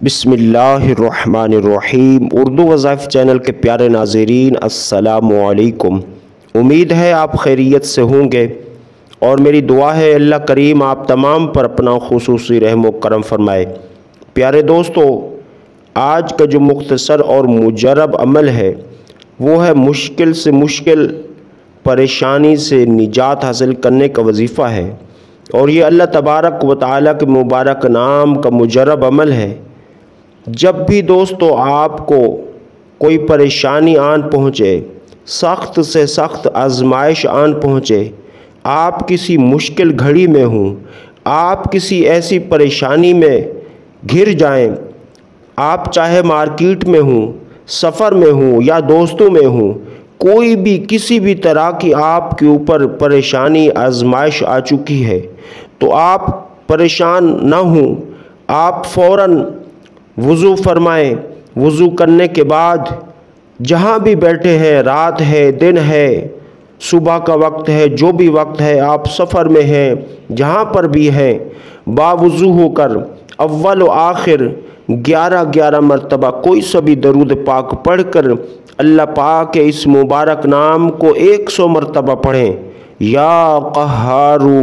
بسم اللہ الرحمن الرحیم۔ اردو وظائف چینل کے پیارے ناظرین، السلام علیکم۔ امید ہے آپ خیریت سے ہوں گے اور میری دعا ہے اللہ کریم آپ تمام پر اپنا خصوصی رحم و کرم فرمائے۔ پیارے دوستو، آج کا جو مختصر اور مجرب عمل ہے وہ ہے مشکل سے مشکل پریشانی سے نجات حاصل کرنے کا وظیفہ ہے، اور یہ اللہ تبارک و تعالیٰ کے مبارک نام کا مجرب عمل ہے۔ جب بھی دوستو آپ کو کوئی پریشانی آن پہنچے، سخت سے سخت آزمائش آن پہنچے، آپ کسی مشکل گھڑی میں ہوں، آپ کسی ایسی پریشانی میں گھر جائیں، آپ چاہے مارکیٹ میں ہوں، سفر میں ہوں یا دوستوں میں ہوں، کوئی بھی کسی بھی طرح کی آپ کے اوپر پریشانی آزمائش آ چکی ہے، تو آپ پریشان نہ ہوں، آپ فوراً وضو فرمائیں۔ وضو کرنے کے بعد جہاں بھی بیٹھے ہیں، رات ہے، دن ہے، صبح کا وقت ہے، جو بھی وقت ہے، آپ سفر میں ہیں، جہاں پر بھی ہیں، باوضو ہو کر اول و آخر 11 مرتبہ کوئی سا بھی درود پاک پڑھ کر اللہ پاک کے اس مبارک نام کو 100 مرتبہ پڑھیں۔ یا قہارو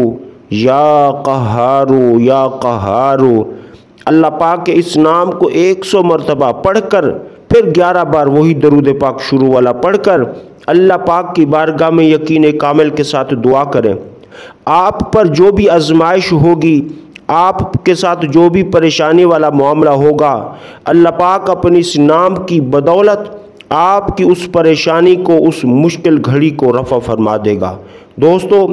یا قہارو یا قہارو، اللہ پاک کے اس نام کو 100 مرتبہ پڑھ کر پھر 11 بار وہی درود پاک شروع والا پڑھ کر اللہ پاک کی بارگاہ میں یقین کامل کے ساتھ دعا کریں۔ آپ پر جو بھی آزمائش ہوگی، آپ کے ساتھ جو بھی پریشانی والا معاملہ ہوگا، اللہ پاک اپنی اس نام کی بدولت آپ کی اس پریشانی کو، اس مشکل گھڑی کو رفع فرما دے گا۔ دوستو،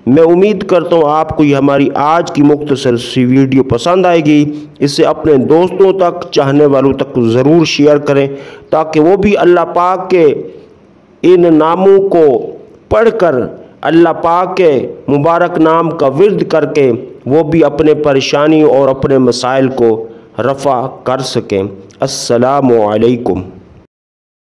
میں امید کرتا ہوں آپ کو یہ ہماری آج کی مختصر سی ویڈیو پسند آئے گی۔ اسے اپنے دوستوں تک، چاہنے والوں تک ضرور شیئر کریں تاکہ وہ بھی اللہ پاک کے ان ناموں کو پڑھ کر، اللہ پاک کے مبارک نام کا ورد کر کے وہ بھی اپنے پریشانی اور اپنے مسائل کو رفع کر سکیں۔ السلام علیکم۔